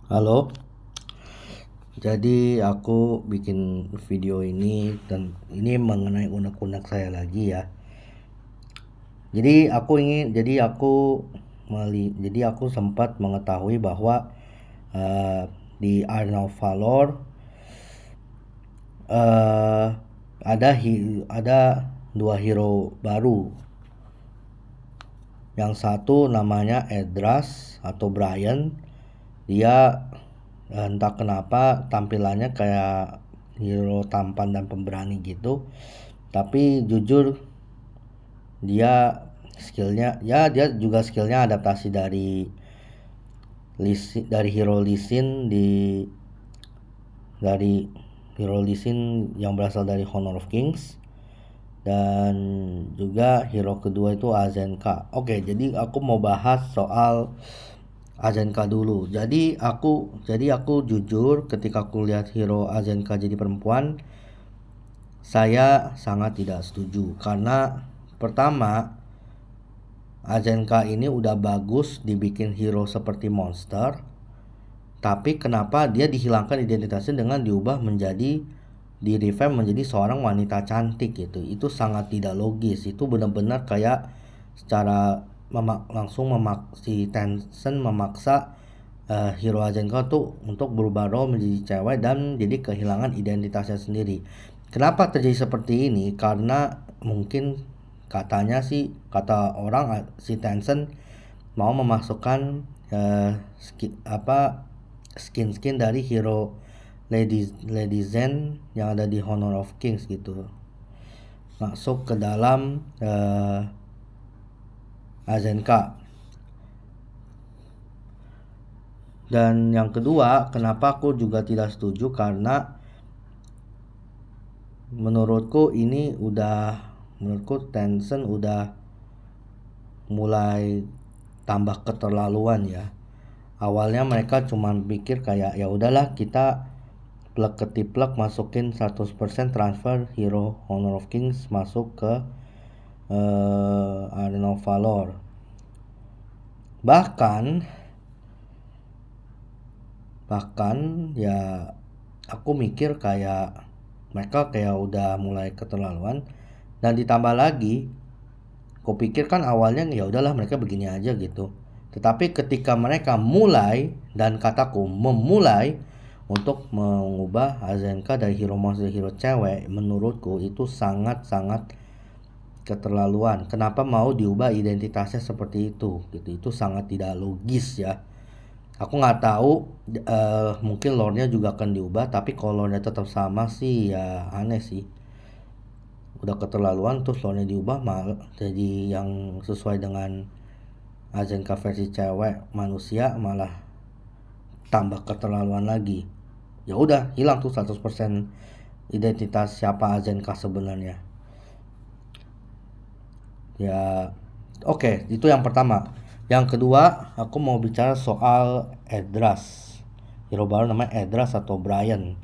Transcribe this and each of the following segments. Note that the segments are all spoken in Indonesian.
Halo, jadi aku bikin video ini dan ini mengenai unek-unek saya lagi ya. Jadi aku sempat mengetahui bahwa eh, di Arnold Valor eh, ada dua hero baru. Yang satu namanya Edras atau Brian. Dia entah kenapa tampilannya kayak hero tampan dan pemberani gitu. Tapi jujur dia dia juga skillnya adaptasi dari hero Lee Sin dari hero Lee Sin yang berasal dari Honor of Kings, dan juga hero kedua itu Azenka. Oke, jadi aku mau bahas soal Azenka dulu. Jadi aku jujur ketika aku lihat hero Azenka jadi perempuan, saya sangat tidak setuju karena pertama, Azenka ini udah bagus dibikin hero seperti monster, tapi kenapa dia dihilangkan identitasnya dengan diubah menjadi di revamp menjadi seorang wanita cantik gitu. Itu sangat tidak logis. Itu benar-benar kayak secara si Tencent memaksa hero Azenka tuh untuk berubah role menjadi cewek dan jadi kehilangan identitasnya sendiri. Kenapa terjadi seperti ini? Karena mungkin kata orang si Tencent mau memasukkan skin dari hero Lady Zen yang ada di Honor of Kings gitu, masuk ke dalam Azenka. Dan yang kedua, kenapa aku juga tidak setuju, karena menurutku Tencent udah mulai tambah keterlaluan ya. Awalnya mereka cuma pikir kayak ya udahlah, kita plug ketiplek masukin 100% transfer hero Honor of Kings masuk ke Arena of Valor. Bahkan ya aku mikir kayak mereka kayak udah mulai keterlaluan, dan ditambah lagi aku pikir kan awalnya ya udahlah mereka begini aja gitu. Tetapi ketika mereka mulai, dan kataku memulai untuk mengubah Azenka dari hero monster hero cewek, menurutku itu sangat-sangat keterlaluan. Kenapa mau diubah identitasnya seperti itu gitu? Itu sangat tidak logis ya. Aku nggak tahu, mungkin lore-nya juga akan diubah, tapi kalau lore-nya tetap sama sih ya aneh sih. Udah keterlaluan terus lore-nya diubah malah jadi yang sesuai dengan Azenka versi cewek manusia, malah tambah keterlaluan lagi. Ya udah, hilang tuh 100% identitas siapa Azenka sebenarnya. Ya, oke, itu yang pertama. Yang kedua, aku mau bicara soal Edras. Hero baru namanya Edras atau Brian.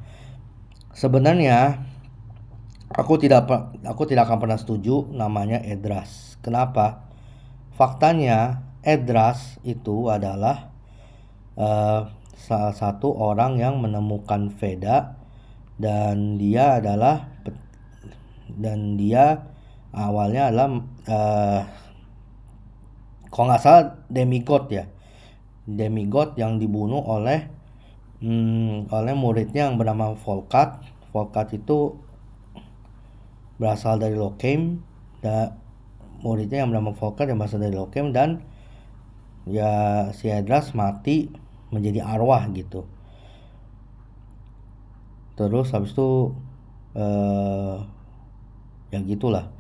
Sebenarnya aku tidak akan pernah setuju namanya Edras. Kenapa? Faktanya Edras itu adalah salah satu orang yang menemukan Veda, dan dia awalnya adalah kalau nggak salah demigod ya, demigod yang dibunuh oleh muridnya yang bernama Volkat. Volkat itu berasal dari Lokhem, dan muridnya yang bernama Volkat yang berasal dari Lokhem, dan ya si Edras mati menjadi arwah gitu. Terus habis itu ya gitulah,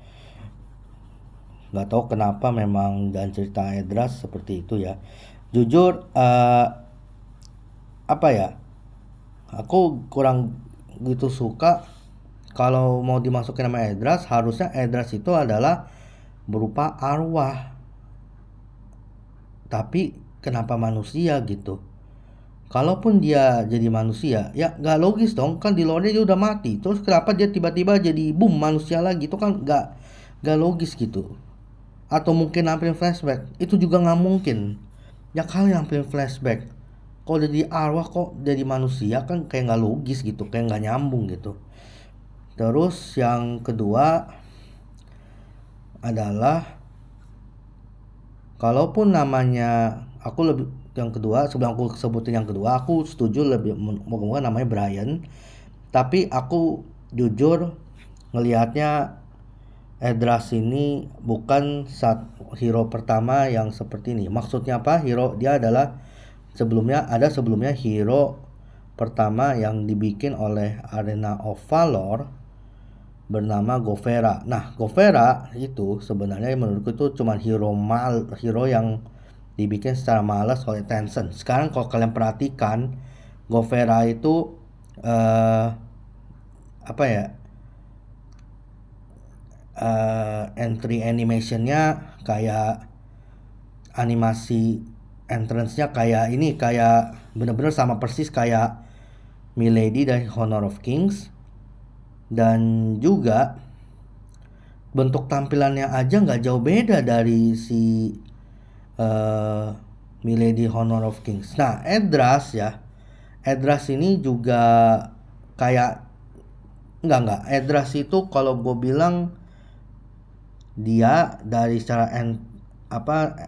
nggak tahu kenapa memang, dan cerita Edras seperti itu ya. Jujur apa ya, aku kurang gitu suka kalau mau dimasukin nama Edras. Harusnya Edras itu adalah berupa arwah, tapi kenapa manusia gitu? Kalaupun dia jadi manusia, ya nggak logis dong, kan di lore dia udah mati. Terus kenapa dia tiba-tiba jadi boom manusia lagi? Itu kan nggak logis gitu. Atau mungkin nampilin flashback, itu juga nggak mungkin. Ya kali nampilin flashback, Kalau jadi arwah kok jadi manusia, kan kayak nggak logis gitu, kayak nggak nyambung gitu. Terus yang kedua adalah, kalaupun namanya, aku lebih, yang kedua sebelum aku sebutin yang kedua, aku setuju lebih moga-moga namanya Brian. Tapi aku jujur ngelihatnya Edras ini bukan hero pertama yang seperti ini. Maksudnya apa? Hero dia adalah sebelumnya hero pertama yang dibikin oleh Arena of Valor bernama Govera. Nah, Govera itu sebenarnya menurutku itu cuma hero yang dibikin secara malas oleh Tencent. Sekarang kalau kalian perhatikan, Govera itu apa ya? Entry animationnya kayak animasi entrance-nya kayak ini, kayak bener-bener sama persis kayak Milady dari Honor of Kings. Dan juga bentuk tampilannya aja nggak jauh beda dari si Milady Honor of Kings. Nah, Edras ini juga kayak enggak, Edras itu kalau gue bilang dia dari secara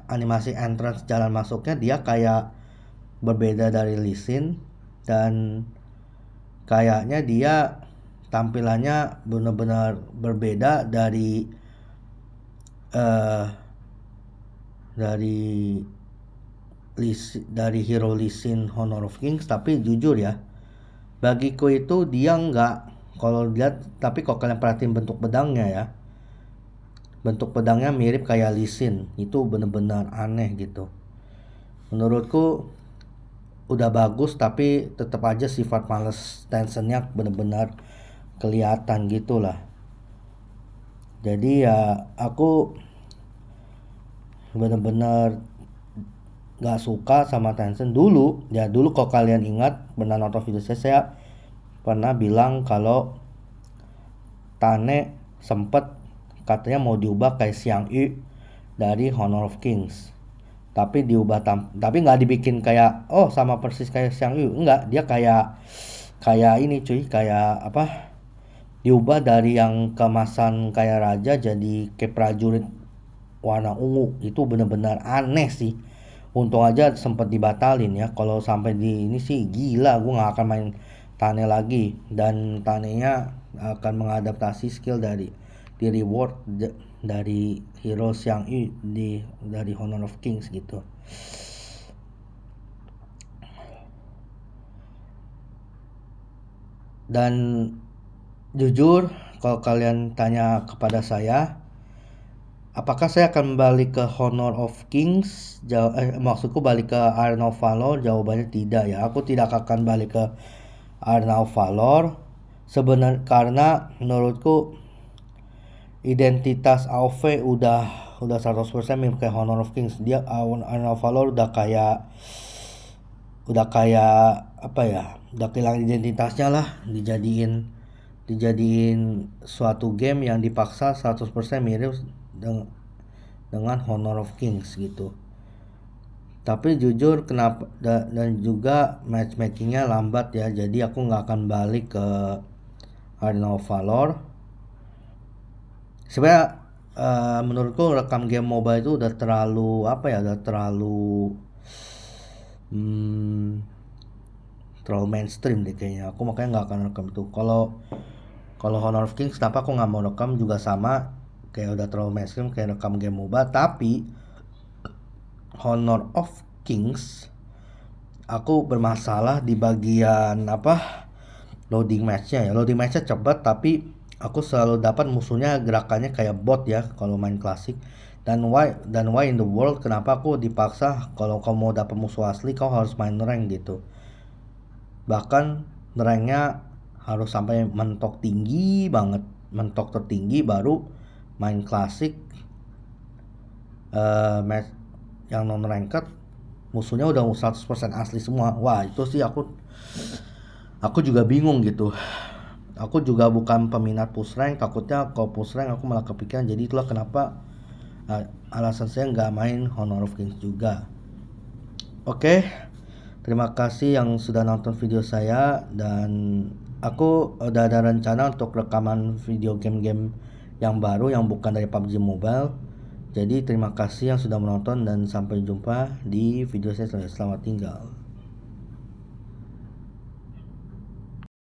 animasi entrance jalan masuknya dia kayak berbeda dari Lee Sin, dan kayaknya dia tampilannya benar-benar berbeda dari dari hero Lee Sin Honor of Kings. Tapi jujur ya, bagiku itu dia nggak, kalau lihat, tapi kalau kalian perhatiin bentuk pedangnya mirip kayak Lee Sin. Itu benar-benar aneh gitu. Menurutku udah bagus, tapi tetap aja sifat males Tencent-nya benar-benar kelihatan gitulah. Jadi ya aku benar-benar gak suka sama Tencent dulu. Ya dulu kalau kalian ingat, pernah nonton video saya pernah bilang kalau Tane sempet katanya mau diubah kayak Xiang Yu dari Honor of Kings. Tapi diubah tapi nggak dibikin kayak sama persis kayak Xiang Yu. Enggak, dia kayak ini cuy, kayak apa? Diubah dari yang kemasan kayak raja jadi kayak prajurit warna ungu. Itu bener-bener aneh sih. Untung aja sempat dibatalin ya. Kalau sampai di ini sih gila, gue nggak akan main Tane lagi. Dan Tanenya akan mengadaptasi skill di reward dari hero Xiang Yu dari Honor of Kings gitu. Dan jujur, kalau kalian tanya kepada saya, apakah saya akan balik ke Honor of Kings? Maksudku balik ke Arena of Valor? Jawabannya tidak ya. Aku tidak akan balik ke Arena of Valor. Sebenarnya karena menurutku identitas AoV udah 100% mirip kayak Honor of Kings. Dia Arena of Valor udah kayak apa ya? Udah kehilangan identitasnya lah, dijadiin suatu game yang dipaksa 100% mirip dengan Honor of Kings gitu. Tapi jujur kenapa, dan juga matchmakingnya lambat ya, jadi aku nggak akan balik ke Arena of Valor. Sebenarnya menurutku rekam game mobile itu udah terlalu terlalu mainstream deh kayaknya. Aku makanya nggak akan rekam itu. Kalau Honor of Kings, kenapa aku nggak mau rekam juga sama kayak udah terlalu mainstream kayak rekam game mobile. Tapi Honor of Kings aku bermasalah di bagian loading matchnya ya. Loading matchnya cepat, tapi aku selalu dapat musuhnya gerakannya kayak bot ya kalau main klasik. Dan why in the world kenapa aku dipaksa kalau kamu mau dapat musuh asli kau harus main rank gitu. Bahkan ranknya harus sampai mentok tinggi banget, mentok tertinggi baru main klasik match yang non ranked musuhnya udah 100% asli semua. Wah, itu sih aku juga bingung gitu. Aku juga bukan peminat push rank, takutnya kalau push rank aku malah kepikiran. Jadi itulah kenapa alasan saya nggak main Honor of Kings juga. Oke, Terima kasih yang sudah nonton video saya, dan aku udah ada rencana untuk rekaman video game-game yang baru yang bukan dari PUBG Mobile. Jadi terima kasih yang sudah menonton dan sampai jumpa di video saya selanjutnya. Selamat tinggal.